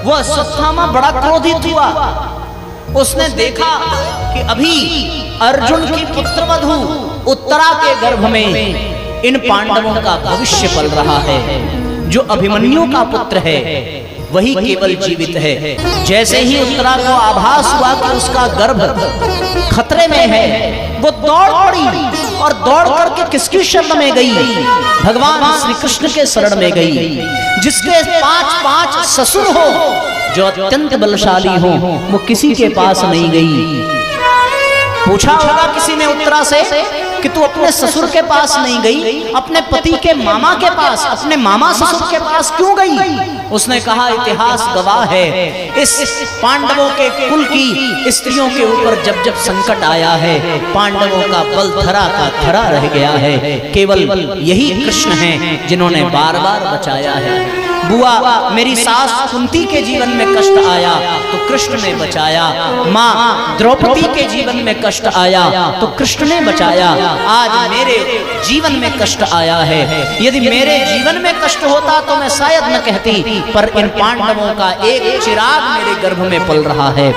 वह अश्वत्थामा बड़ा क्रोधित हुआ। उसने देखा कि अभी अर्जुन की पुत्रवधू उत्तरा के गर्भ में इन पांडवों का भविष्य पल रहा है। जो अभिमन्यु का पुत्र है वही केवल जीवित है। जैसे ही उत्तरा को आभास हुआ कि उसका गर्भ खतरे में है, वो दौड़ पड़ी और दौड़ करके किसकी शरण में गई? भगवान श्री कृष्ण के शरण में गई, जिसके 5 ससुर हो, जो अत्यंत बलशाली हो, वो किसी के पास नहीं गई। पूछा होगा किसी ने उत्तरा से कि तू अपने ससुर के पास नहीं गई, अपने पति के मामा के पास, अपने मामा ससुर के पास क्यों गई? उसने कहा इतिहास गवाह है, इस पांडवों के कुल की स्त्रियों के ऊपर जब जब संकट आया है, पांडवों का बल धरा का धरा रह गया है। केवल यही कृष्ण हैं जिन्होंने बार बार बचाया है। बुआ मेरी सास कुंती के जीवन में कष्ट आया तो कृष्ण ने बचाया, माँ द्रौपदी के जीवन में कष्ट आया तो कृष्ण ने बचाया। आज मेरे जीवन में कष्ट आया है, यदि मेरे जीवन में कष्ट होता तो मैं शायद न कहती, पर इन पांडवों का एक चिराग मेरे गर्भ में पल रहा है,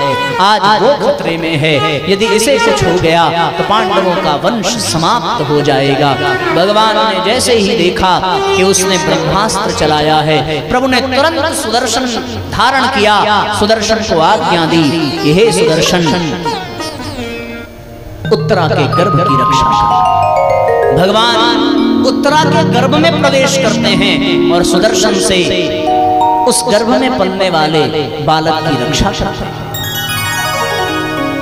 आज वो खतरे में है। यदि इसे कुछ हो गया तो पांडवों का वंश समाप्त हो जाएगा। भगवान ने जैसे ही देखा कि उसने ब्रह्मास्त्र चलाया है, प्रभु ने तुरंत सुदर्शन धारण किया, सुदर्शन को आज्ञा दी कि हे सुदर्शन, उत्तरा के गर्भ की रक्षा कर। भगवान उत्तरा के गर्भ में प्रवेश करते हैं और सुदर्शन से उस गर्भ में पलने वाले बालक की रक्षा करते हैं।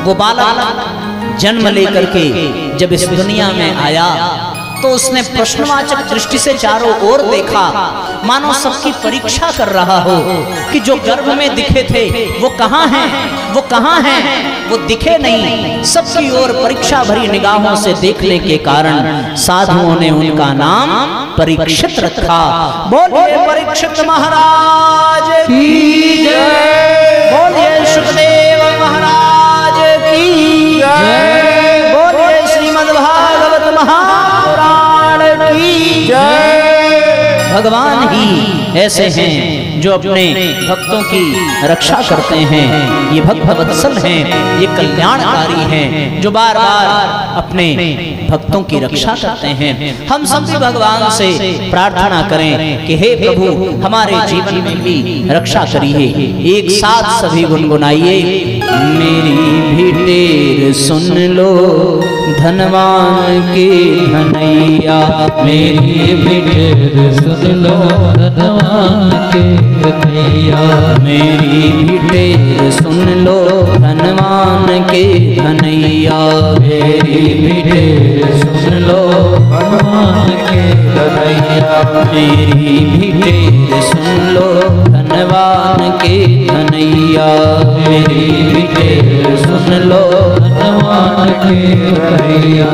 वो बालक जन्म लेकर के जब इस दुनिया में आया तो उसने प्रश्नवाचक दृष्टि से चारों ओर देखा, मानो सबकी परीक्षा कर रहा हो कि जो गर्भ में दिखे थे वो कहाँ हैं, वो कहाँ हैं, वो दिखे नहीं। सबकी ओर परीक्षा भरी निगाहों से देखने के कारण साधुओं ने उनका नाम परीक्षित रखा। बोलिए परीक्षित महाराज की जय, बोलिए सुखदेव महाराज की जय, बोलिए श्रीमद् भागवत महापुराण की जय। भगवान ही ऐसे हैं जो अपने भक्तों की रक्षा करते हैं। ये भक्त वत्सल हैं, ये कल्याणकारी हैं, जो बार बार अपने भक्तों की रक्षा करते हैं। हम सब भी भगवान से प्रार्थना करें कि हे प्रभु हमारे जीवन में भी रक्षा करिए। एक साथ सभी गुनगुनाइए, मेरी भी टेर सुन लो धनवान के धनैया, मेरी भी टेर सुन लो धनवान के धनैया, मेरी भी टेर सुन लो धनवान के धनैया, मेरी भी टेर सुन लो धनवान के धनैया, मेरी भी टेर सुन लो धनवान के धनैया, मेरी भी टेर सुन लो धनवान के धनैया।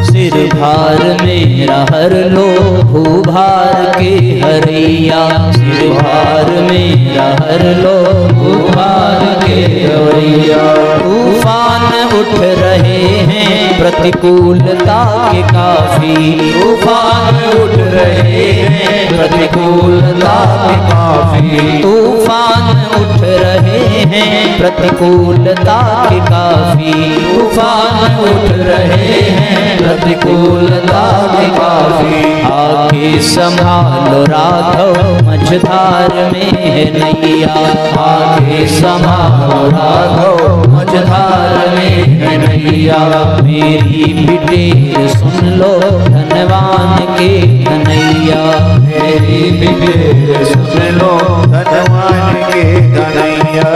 सिर भार मेरा हर लो भूभार के हरैया, सिर भार मेरा हर लो भूभार के हरैया। तूफान उठ रहे हैं प्रतिकूलता के काफी, तूफान उठ रहे हैं प्रतिकूलता के काफी, तूफान उठ रहे हैं प्रतिकूलता के काफी, तूफान उठ रहे हैं प्रतिकूलता के काफी। आगे संभालो राघव मझधार में है नैया, आगे संभालो राघव मझधार में है नैया, मेरी भी टेर सुन लो धनवान के धनैया, मेरी भी टेर सुन लो धनवान के धनैया।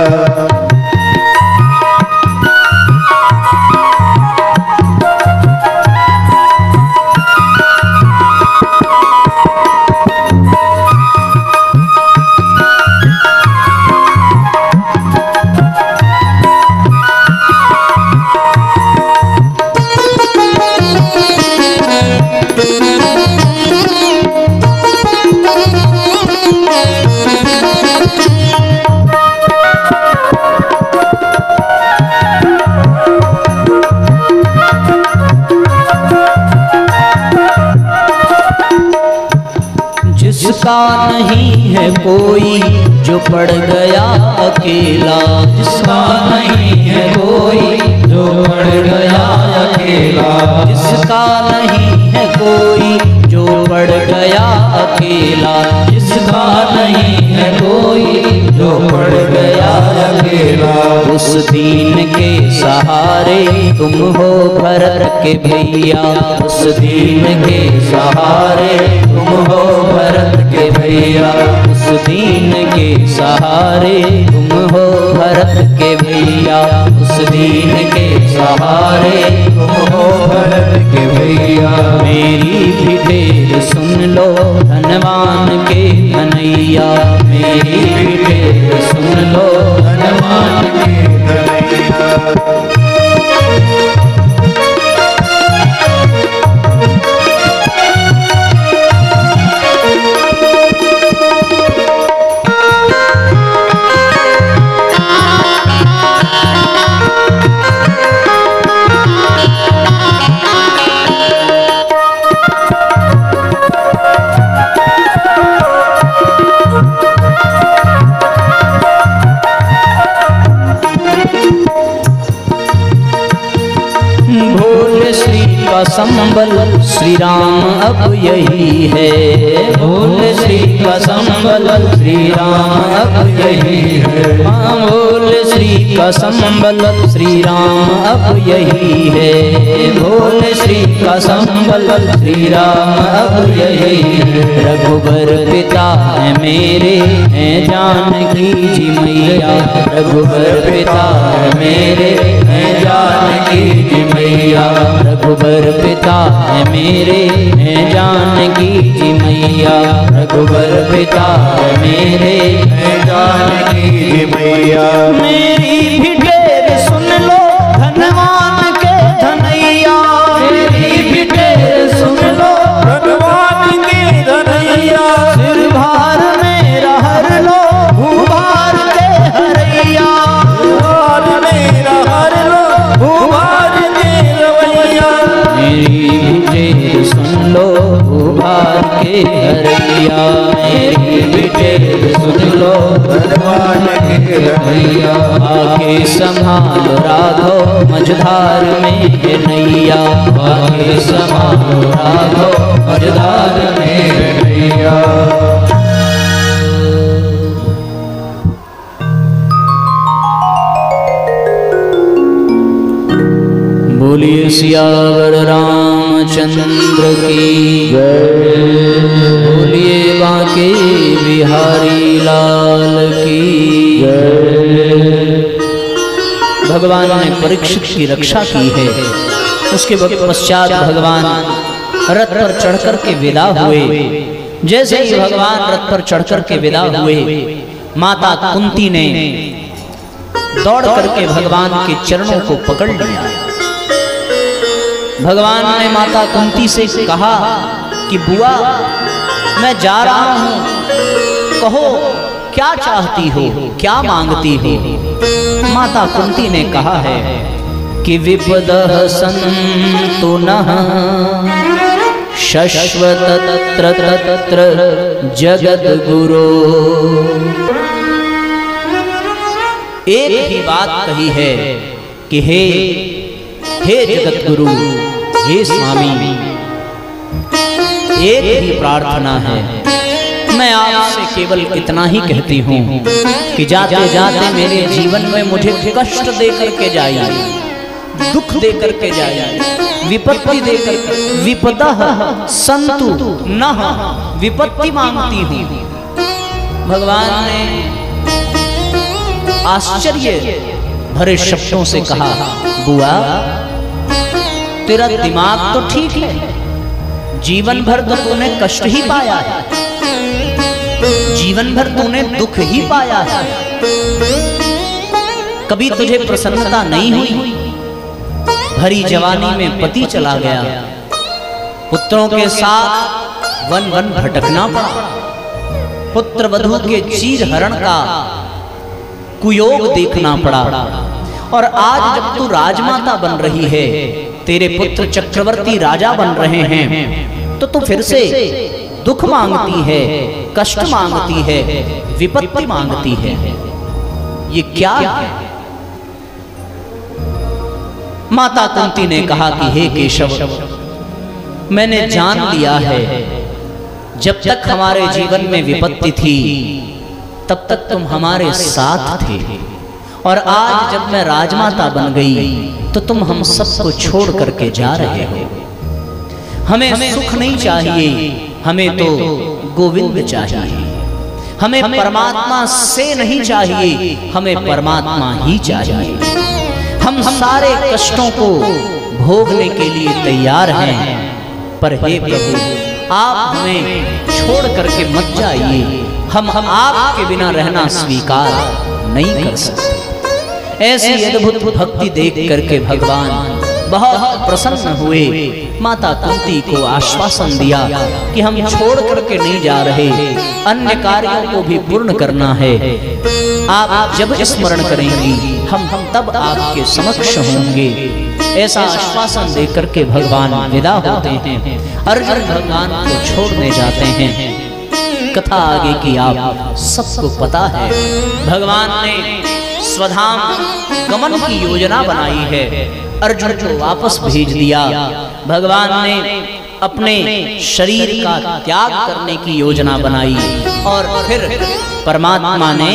नहीं है कोई जो पड़ गया अकेला, जिसका नहीं है कोई जो पड़ गया अकेला, जिसका नहीं है कोई जो पड़ गया अकेला, जिसका नहीं है कोई जो पड़ गया अकेला। उस दीन के सहारे तुम हो भरत के भैया, उस दीन के सहारे तुम हो भरत के भैया, उस दीन के सहारे तुम हो भरत के भैया, उस दीन के सहारे तुम हो भरत के भैया। मेरी भी ढेर सुन लो धनवान के धनैया, मेरी भी ढेर सुन लो धनवान के धनैया। संबल श्री राम अब यही है, भोले श्री का संबल श्री राम अब यही है, हाँ भोले श्री का संबल श्री राम अब यही है, भोले श्री का संबल श्री राम अब यही है। रघुबर पिता है मेरे हैं जानकी जी मैया, रघुबर पिता है मेरे हैं जानकी जी मैया, रघुबर पिता है मेरे हैं जानकी जी मैया, रघुबर पिता है मेरे हैं जानकी जी मैया। मेरी भी ढेर सुन लो धनवान के धनैया, मेरी भी ढेर सुन लो धनवान के धनैया। सिर भार मेरा हर लो भूभार के हरैया, भार मेरा हर लो भूभार के रवैया। मेरी भी ढेर सुन लो भूभार के हरैया, मेरी भी ढेर सुन लो धनवान के धनैया। आके संभालो राघो मझधार में है नैया, आके संभालो राघो मझधार में है नैया। बोलिए सियावर रामचंद्र की जय, बोलिए बांके बिहारी लाल की जय। भगवान ने परीक्षित की रक्षा की है। उसके पश्चात भगवान रथ पर चढ़कर के विदा हुए। जैसे ही भगवान रथ पर चढ़कर के विदा हुए, माता कुंती ने दौड़ करके भगवान के चरणों को पकड़ लिया। भगवान ने माता कुंती से कहा कि बुआ मैं जा रहा हूं, कहो क्या चाहती हो, क्या मांगती हो। माता कुंती ने कहा है कि विपदः सन्तु नः शश्वत तत्र तत्र जगद्गुरो। एक ही बात कही है कि हे जगद्गुरु, हे स्वामी, एक ही प्रार्थना है। मैं आपसे केवल इतना ही कहती हूँ कि जाते जाते मेरे जीवन में मुझे कष्ट दे करके जाइए, दुख दे करके जाइए, विपत्ति दे करके। विपदः सन्तु नः, विपत्ति मांगती हूँ। भगवान ने आश्चर्य भरे शब्दों से कहा, बुआ तेरा दिमाग तो ठीक है, जीवन भर तो तूने कष्ट ही पाया है, जीवन भर तूने दुख ही पाया है, कभी तुझे प्रसन्नता नहीं हुई। भरी जवानी में पति चला गया, पुत्रों के साथ वन वन भटकना पड़ा, पुत्र वधू के चीर हरण का कुयोग देखना पड़ा। और आज जब तू राजमाता बन रही है, तेरे पुत्र चक्रवर्ती राजा बन रहे हैं, तो तू फिर से दुख मांगती है, कष्ट मांगती है, विपत्ति मांगती है। ये क्या है? माता कुंती ने कहा कि हे केशव, मैंने जान लिया है, जब तक हमारे जीवन में विपत्ति थी तब तक तुम हमारे साथ थे, और आज जब मैं राजमाता बन गई तो तुम हम सबको छोड़ करके जा रहे हो। हमें सुख नहीं चाहिए, हमें तो गोविंद चाहिए। हमें परमात्मा से नहीं चाहिए, हमें परमात्मा ही चाहिए। हम सारे कष्टों को भोगने के लिए तैयार हैं, पर हे प्रभु, आप हमें छोड़ करके मत जाइए। हम आपके बिना रहना स्वीकार नहीं कर सकते। ऐसी अद्भुत भक्ति देख करके भगवान बहुत प्रसन्न हुए। माता कुंती को आश्वासन दिया कि हम छोड़ करके नहीं जा रहे, अन्य कार्यों को भी पूर्ण करना है। आप जब स्मरण करेंगी हम तब आपके समक्ष होंगे। ऐसा आश्वासन देकर के भगवान विदा होते हैं। अर्जुन भगवान को छोड़ने जाते हैं। कथा आगे की आप सबको पता है। भगवान ने स्वधाम गमन की योजना बनाई है, अर्जुन को वापस भेज दिया। भगवान ने अपने शरीर का त्याग करने की योजना बनाई, और फिर परमात्मा ने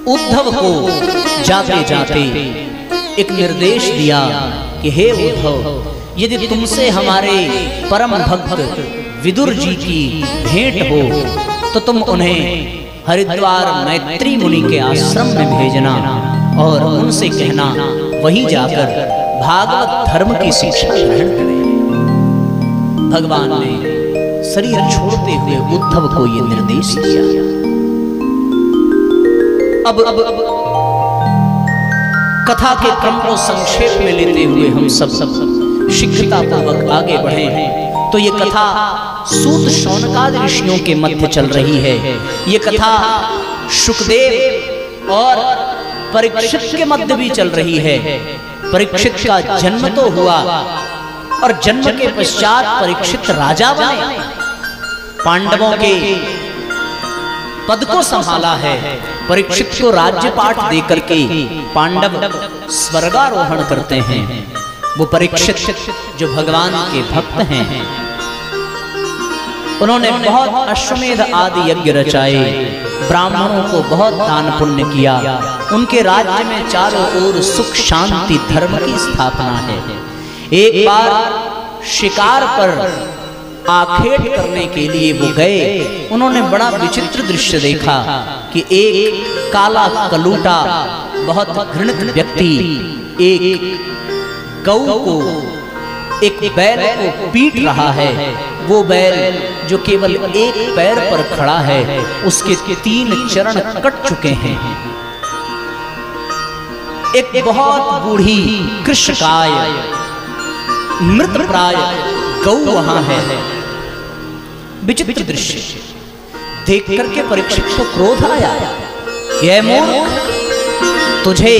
उद्धव को जाते जाते एक निर्देश दिया कि हे उद्धव, यदि तुमसे हमारे परम भक्त विदुर जी की भेंट हो तो तुम उन्हें हरिद्वार मैत्री मुनि के आश्रम में भेजना और उनसे कहना वहीं जाकर भागवत धर्म की शिक्षा ग्रहण करें। भगवान ने शरीर छोड़ते हुए उद्धव को यह निर्देश दिया। अब कथा के क्रम को संक्षेप में लेते हुए हम सब शीघ्रता पूर्वक आगे बढ़े हैं। तो ये कथा सूत शौनकादि ऋषियों के मध्य चल रही है। ये कथा शुकदेव और परीक्षित के मध्य भी चल रही है। परीक्षित का जन्म तो हुआ, और जन्म के पश्चात परीक्षित राजा बने, पांडवों के पद को संभाला है। परीक्षित को राज्यपाठ देकर के पांडव स्वर्गारोहण करते हैं। वो परीक्षित जो भगवान के भक्त हैं, उन्होंने बहुत अश्वमेध आदि यज्ञ रचाए, ब्राह्मणों को बहुत दान पुण्य किया। उनके राज्य में चारों ओर सुख शांति धर्म की स्थापना है। एक बार शिकार पर आखेट करने के लिए वो गए। उन्होंने बड़ा विचित्र दृश्य देखा कि एक काला कलूटा बहुत घृणित व्यक्ति एक गौ को, एक बैल को पीट रहा है। वो बैल जो केवल एक पैर पर खड़ा है, उसके 3 चरण कट चुके हैं। एक बहुत बूढ़ी कृष्णकाय मृत प्राय गौ वहां है। विचित्र दृश्य देख करके परीक्षित को क्रोध आया। यह मूर्ख, तुझे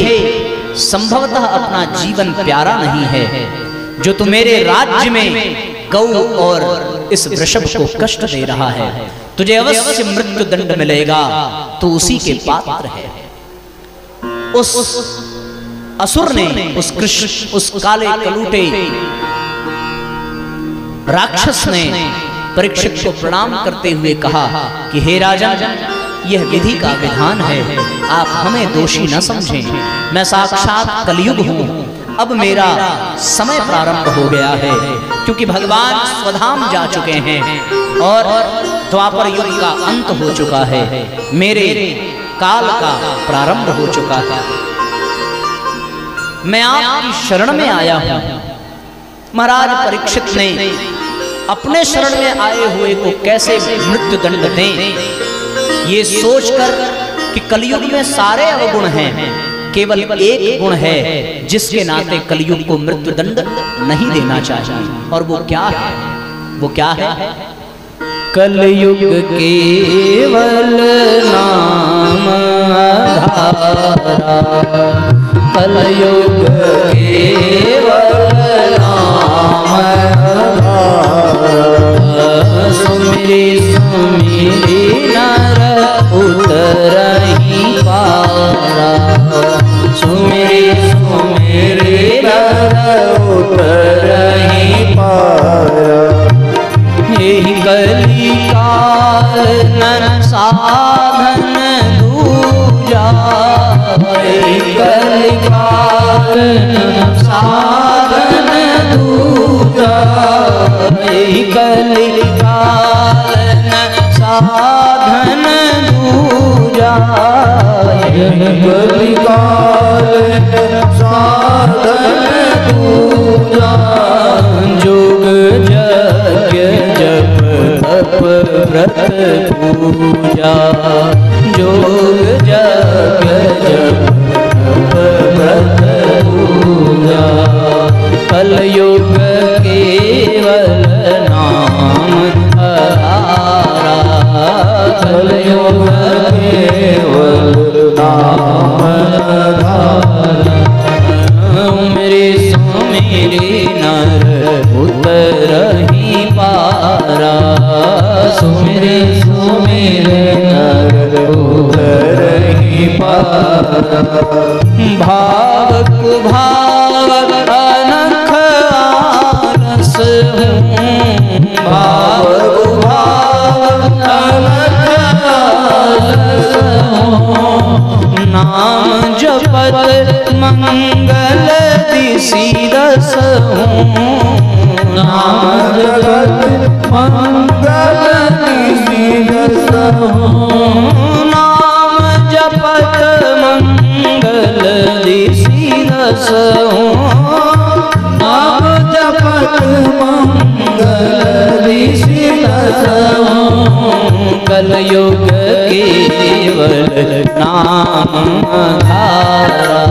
संभवतः अपना जीवन प्यारा नहीं है, जो तू मेरे राज्य में गौ और इस वृषभ को कष्ट दे रहा है। तुझे अवश्य मृत्यु दंड मिलेगा, तू उसी के पात्र है। उस असुर ने, उस काले कलूटे राक्षस ने परीक्षित को प्रणाम करते हुए कहा कि हे राजन, यह विधि का विधान है, आप हमें दोषी न समझें। मैं साक्षात कलयुग हूँ, अब मेरा समय प्रारंभ हो गया है, क्योंकि भगवान स्वधाम जा चुके हैं और द्वापर युग का अंत हो चुका है। मेरे काल का प्रारंभ हो चुका है। मैं आपकी शरण में आया हूँ। महाराज परीक्षित ने अपने शरण में आए हुए को कैसे मृत्यु दंड दें, ये सोचकर कि कलयुग में सारे अवगुण हैं, केवल एक गुण है जिसके नाते कलयुग को मृत्यु दंड नहीं देना चाहिए। और वो क्या है? वो क्या है? कलयुग केवल नाम आधारा, कलयुग केवल नाम सुमिरी सुमिरी नर उतरहि पारा, सुमिरी सुमिरी नर उतरहि पारा। यही कली काल नर साधन दूजा, यही कली काल नर साधन दूजा, यही कली काल नर साधन दूजा, यही कली काल नर साधन दूजा। जोग यज्ञ जप तप व्रत पूजा, जोग यज्ञ जप तप व्रत पूजा। कलयुग केवल नाम आधारा, कलयुग केवल नाम आधारा। मेरे सुमिरी नर उतरहि पारा, सुमिरी सुमिरी नर उतरहि पारा। भाव कुभाव अनख आलस हूँ, भाव कुभाव अनख आलस हूँ। नाम जपत मंगल दिसिरस हूँ, नाम जपत मंगल दिसिरस हूँ। नाम जपत मंगल दिसिरस हूँ, नाम जपत मंगल दिसिरस हूँ। कलयुग केवल नाम आधारा,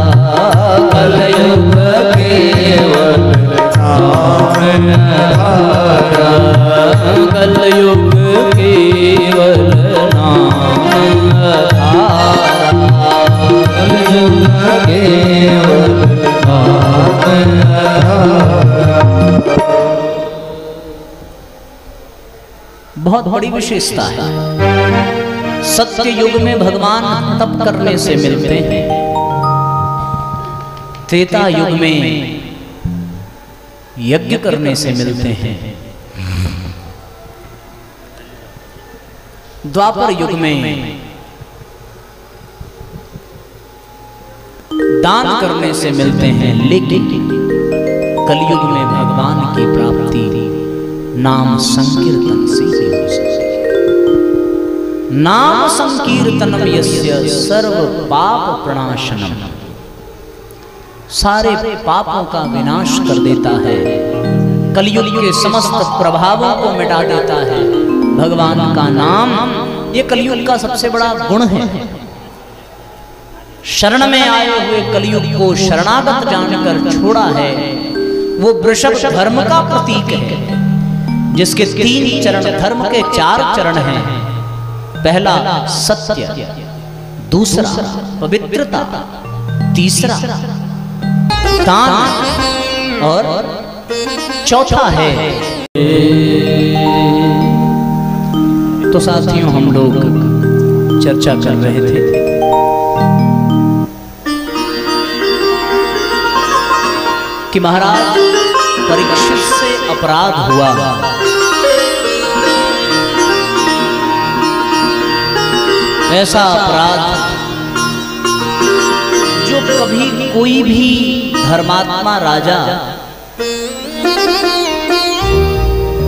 कलयुग केवल नाम आधारा, कलयुग केवल नाम आधारा, कलयुग केवल नाम आधारा। बहुत बड़ी विशेषता है। सत्य युग में भगवान तप करने से मिलते हैं, त्रेता युग में यज्ञ करने से मिलते हैं, द्वापर युग में दान करने से मिलते हैं, लेकिन कलयुग में भगवान की प्राप्ति नाम संकीर्तन से ही हो सकती है। नाम संकीर्तनम यस्य सर्व पाप प्रणाशनम, सारे पापों का विनाश कर देता है, कलयुग के समस्त प्रभावों को मिटा देता है। भगवान का नाम ये कलयुग का सबसे बड़ा गुण है। शरण में आए हुए कलयुग को शरणागत जानकर छोड़ा है। वो वृषभ धर्म का प्रतीक है, जिसके 3 चरण, धर्म के 4 चरण हैं। पहला सत्य, दूसरा पवित्रता, तीसरा दान और चौथा है। तो साथियों, हम लोग चर्चा कर रहे थे कि महाराज परीक्षित से अपराध हुआ, ऐसा अपराध जो कभी कोई भी धर्मात्मा राजा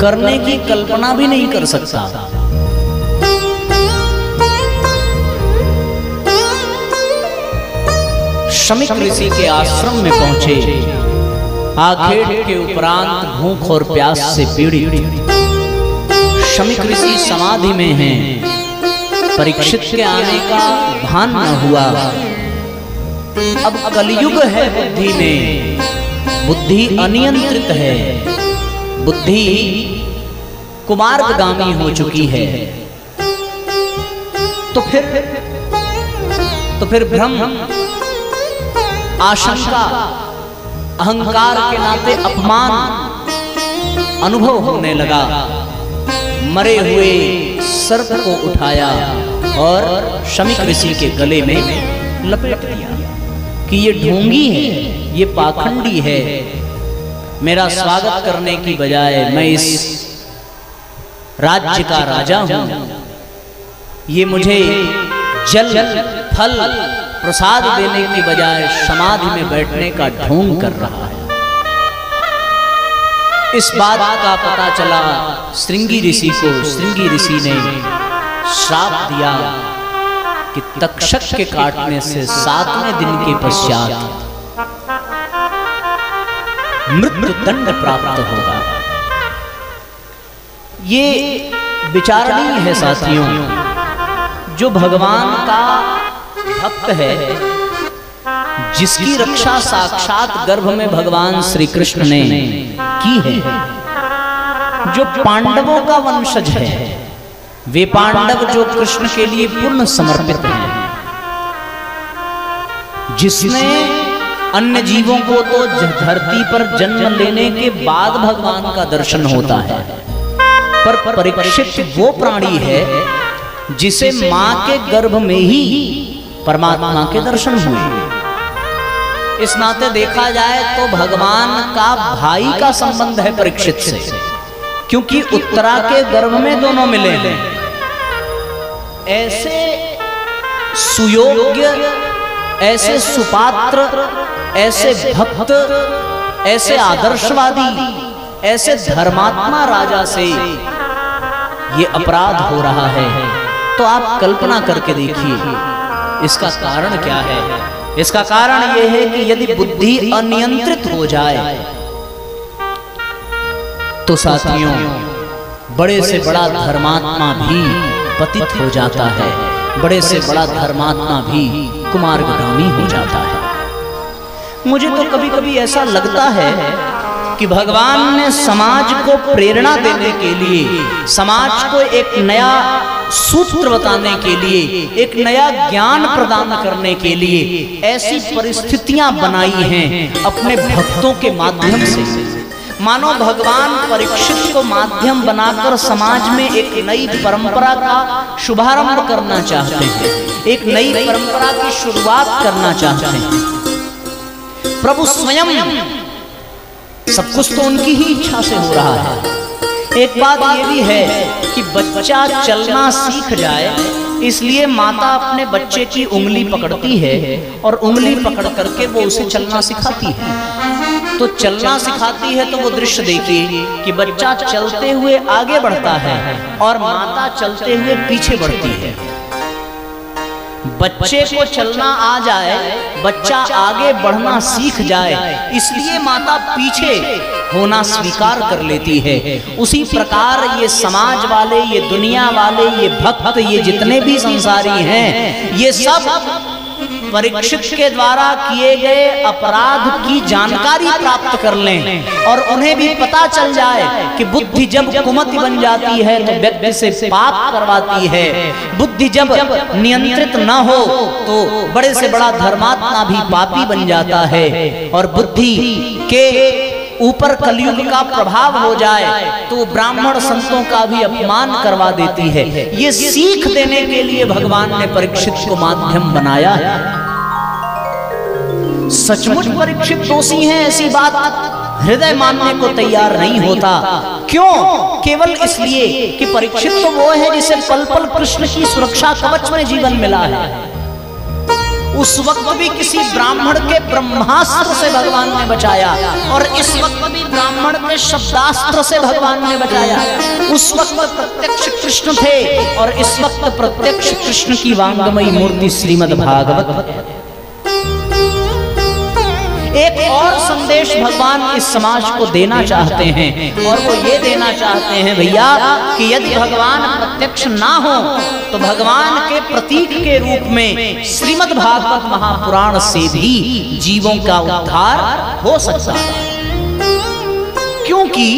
करने की कल्पना भी नहीं कर सकता। शमीक ऋषि के आश्रम में पहुंचे। आखेट के उपरांत भूख और प्यास से पीड़ित शमीक ऋषि समाधि में हैं। परीक्षित के आने का भान न हुआ। अब कलयुग है बुद्धि में, बुद्धि अनियंत्रित है, बुद्धि कुमार्गगामी हो चुकी है। तो फिर भ्रम, आशंका, अहंकार के नाते अपमान अनुभव होने लगा। मरे हुए सर्प को उठाया और शमीक ऋषि के गले में लपेट दिया कि ये ढोंगी है, ये पाखंडी है, मेरा स्वागत करने की बजाय मैं इस राज्य का राजा हूं, ये मुझे जल फल प्रसाद देने की बजाय समाधि में बैठने का ढोंग कर रहा है। इस बात का पता चला श्रृंगी ऋषि को। श्रृंगी ऋषि ने श्राप दिया कि तक्षक के काटने से 7वें दिन के पश्चात मृत्यु दंड प्राप्त होगा। ये विचारणीय है साथियों। जो भगवान का भक्त है, जिसकी रक्षा साक्षात गर्भ में भगवान श्री कृष्ण ने की है, जो पांडवों का वंशज है, वे पांडव जो कृष्ण के लिए पूर्ण समर्पित हैं, जिसने अन्य जीवों को तो धरती पर जन्म लेने के बाद भगवान का दर्शन होता है, पर परीक्षित वो प्राणी है जिसे मां के गर्भ में ही परमात्मा के दर्शन हुए। इस नाते देखा जाए तो भगवान का भाई का संबंध है परीक्षित से, क्योंकि उत्तरा के गर्भ में दोनों मिले हैं। ऐसे सुयोग्य, ऐसे सुपात्र, ऐसे भक्त, ऐसे आदर्शवादी, ऐसे धर्मात्मा राजा से ये अपराध हो रहा है, तो आप कल्पना करके देखिए इसका कारण क्या है। इसका कारण यह है कि यदि बुद्धि अनियंत्रित हो जाए तो साथियों बड़े से बड़ा धर्मात्मा भी पतित हो जाता है, बड़े से बड़ा धर्मात्मा भी कुमार्गगामी हो जाता है। मुझे तो कभी कभी ऐसा लगता है कि भगवान ने समाज को प्रेरणा देने के लिए, समाज को एक नया सूत्र बताने के लिए, एक नया ज्ञान प्रदान करने के लिए ऐसी परिस्थितियां बनाई हैं अपने भक्तों के माध्यम से। मानो भगवान परीक्षित को माध्यम बनाकर समाज में एक नई परंपरा का शुभारंभ करना चाहते हैं, एक नई परंपरा की शुरुआत करना चाहते हैं। प्रभु स्वयं, सब कुछ तो उनकी ही इच्छा से हो रहा है। एक बात ये भी है कि बच्चा चलना सीख जाए, इसलिए माता अपने बच्चे की उंगली पकड़ती है और उंगली पकड़ करके वो उसे चलना सिखाती है। तो चलना सिखाती है तो वो दृश्य देखिए कि बच्चा चलते हुए आगे बढ़ता है और माता चलते हुए पीछे बढ़ती है। बच्चे को चलना आ जाए, बच्चा आगे बढ़ना सीख जाए, इसलिए माता पीछे होना स्वीकार कर लेती है। उसी प्रकार ये समाज वाले, ये दुनिया वाले, ये भक्त, ये जितने भी संसारी हैं, ये सब परीक्षित के द्वारा किए गए अपराध की जानकारी प्राप्त कर लें और उन्हें भी पता चल जाए कि बुद्धि जब कुमति बन जाती है तो व्यक्ति से पाप करवाती है। बुद्धि जब नियंत्रित न हो तो बड़े से बड़ा धर्मात्मा भी पापी बन जाता है और बुद्धि के ऊपर कलयुग का प्रभाव हो जाए तो ब्राह्मण संतों का भी अपमान करवा देती है। ये सीख देने के लिए भगवान ने परीक्षित को माध्यम बनाया है। सचमुच परीक्षित दोषी हैं, ऐसी बात हृदय मानने को तैयार नहीं होता। क्यों? केवल इसलिए कि परीक्षित तो वो है जिसे पल पल कृष्ण की सुरक्षा कवच में जीवन मिला है। उस वक्त भी किसी ब्राह्मण के ब्रह्मास्त्र से भगवान ने बचाया और इस वक्त भी ब्राह्मण के शब्दास्त्र से भगवान ने बचाया। उस वक्त प्रत्यक्ष कृष्ण थे और इस वक्त प्रत्यक्ष कृष्ण की वांगमयी मूर्ति श्रीमद् भागवत। एक और संदेश भगवान इस समाज को देना चाहते हैं और वो ये देना चाहते हैं भैया कि यदि भगवान प्रत्यक्ष ना हो तो भगवान के प्रतीक के रूप में श्रीमद् भागवत महापुराण से भी जीवों का उद्धार हो सकता है। क्योंकि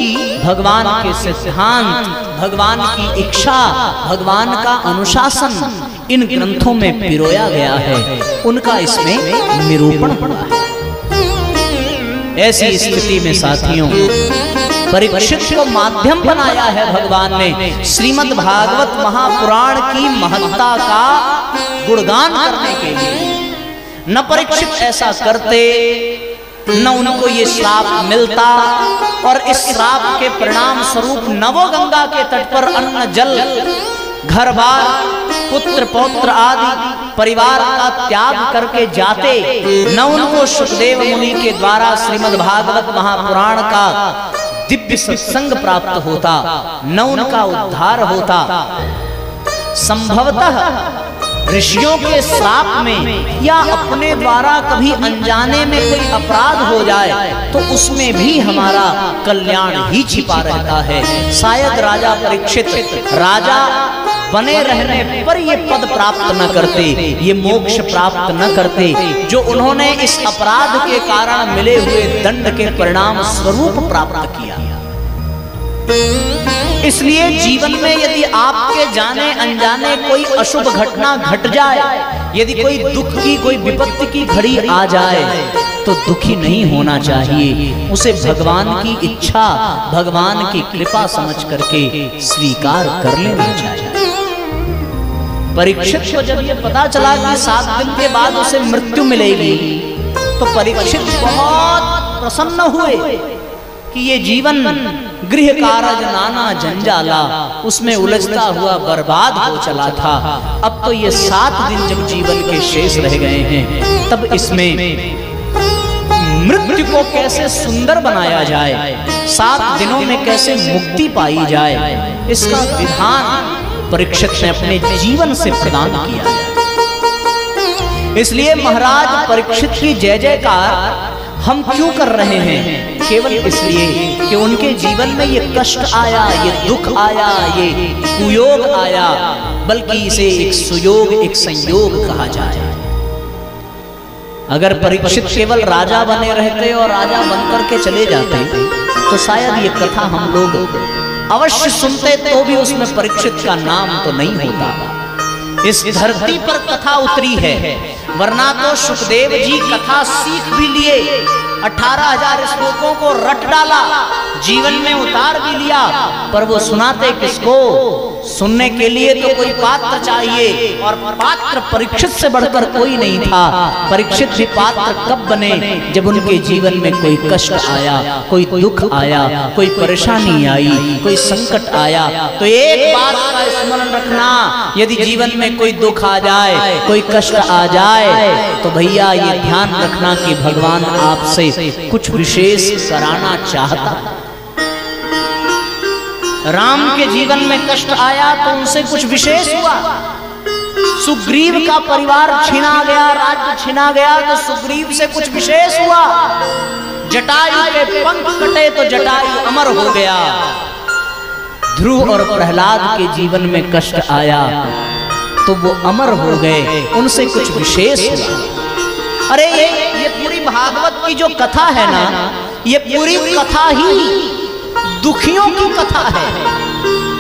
भगवान के सिद्धांत, भगवान की इच्छा, भगवान का अनुशासन इन ग्रंथों में पिरोया गया है, उनका इसमें निरूपण पड़ा है। ऐसी स्थिति में साथियों परीक्षित को माध्यम बनाया है भगवान ने श्रीमद् भागवत महापुराण की महत्ता का गुणगान करने के लिए। न परीक्षित ऐसा करते, न उनको ये श्राप मिलता, और इस श्राप के परिणाम स्वरूप न वो गंगा के तट पर अन्न जल घर बार पुत्र पौत्र आदि परिवार का त्याग करके जाते, न उनको सुखदेव मुनि के द्वारा श्रीमद् भागवत महापुराण का दिव्य सत्संग प्राप्त होता, न उनका उद्धार होता। संभवतः ऋषियों के श्राप में या अपने द्वारा कभी अनजाने में कोई अपराध हो जाए तो उसमें भी हमारा कल्याण ही छिपा रहता है। शायद राजा परीक्षित राजा बने रहने पर ये पद प्राप्त न करते, ये मोक्ष प्राप्त न करते जो उन्होंने इस अपराध के कारण मिले हुए दंड के परिणाम स्वरूप प्राप्त किया। इसलिए जीवन में यदि आपके जाने अनजाने कोई अशुभ घटना घट जाए, यदि कोई दुख की कोई विपत्ति की घड़ी आ जाए तो दुखी नहीं होना चाहिए, उसे भगवान की इच्छा भगवान की कृपा समझ करके स्वीकार कर लेना चाहिए। परीक्षित को जब ये पता चला कि 7 दिन के बाद उसे मृत्यु मिलेगी तो परीक्षित बहुत प्रसन्न हुए कि ये जीवन गृह कारज नाना जंजाला उसमें उलझता हुआ बर्बाद हो चला था। अब तो ये 7 दिन जब जीवन के शेष रह गए हैं, तब इसमें मृत्यु को कैसे सुंदर बनाया जाए, 7 दिनों में कैसे मुक्ति पाई जाए, इसका विधान परीक्षित ने अपने जीवन से प्रदान किया। इसलिए महाराज परीक्षित की जय जयकार हम क्यों कर रहे हैं? केवल इसलिए कि उनके जीवन में ये कष्ट आया, ये दुख आया, ये कुयोग आया, बल्कि इसे एक सुयोग, एक संयोग कहा जाए। अगर परीक्षित केवल राजा बने रहते और राजा बनकर के चले जाते तो शायद ये कथा हम लोग अवश्य सुनते, तो भी उसमें परीक्षित का नाम तो नहीं होता। इस धरती पर कथा उतरी है, वरना तो सुखदेव जी कथा सीख भी लिए, 18,000 श्लोकों को रट डाला, जीवन में उतार भी लिया, पर वो सुनाते किसको? सुनने के लिए तो कोई पात्र चाहिए, और पात्र परीक्षित से बढ़कर कोई नहीं था। परीक्षित भी पात्र कब बने? जब उनके जीवन में कोई कष्ट आया, कोई दुख आया, कोई परेशानी आई, कोई संकट आया। तो एक बात का स्मरण रखना, यदि जीवन में कोई दुख आ जाए, कोई कष्ट आ जाए, तो भैया ये ध्यान रखना कि भगवान आपसे कुछ विशेष कराना चाहता। राम के जीवन में कष्ट आया तो उनसे कुछ विशेष हुआ। सुग्रीव का परिवार छीना गया, राज्य छीना गया, तो सुग्रीव से कुछ विशेष हुआ। जटायु के पंख कटे तो जटायु अमर हो गया। ध्रुव और प्रहलाद के जीवन में कष्ट आया तो वो अमर हो गए, उनसे कुछ विशेष हुआ। अरे ये पूरी भागवत की जो कथा है ना, ये पूरी कथा ही दुखियों की कथा है।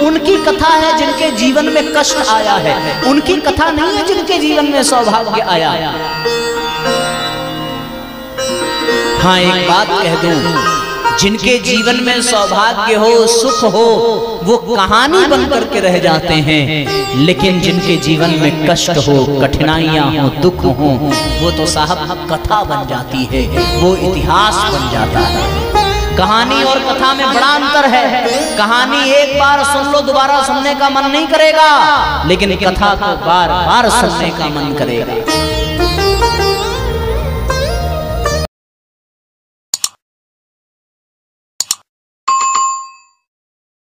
उनकी कथा है जिनके जीवन में कष्ट आया है, उनकी कथा नहीं है जिनके जीवन में सौभाग्य आया। हाँ, एक बात कह दूं, जिनके जीवन में सौभाग्य हो, सुख हो, वो कहानी बनकर के रह जाते हैं, लेकिन जिनके जीवन में कष्ट हो, कठिनाइयां हो, दुख हो, वो तो साहब कथा बन जाती है, वो इतिहास बन जाता है। कहानी और कथा में बड़ा अंतर है। कहानी एक बार सुन लो, दोबारा सुनने का मन नहीं करेगा, लेकिन कथा को बार बार सुनने का मन करेगा।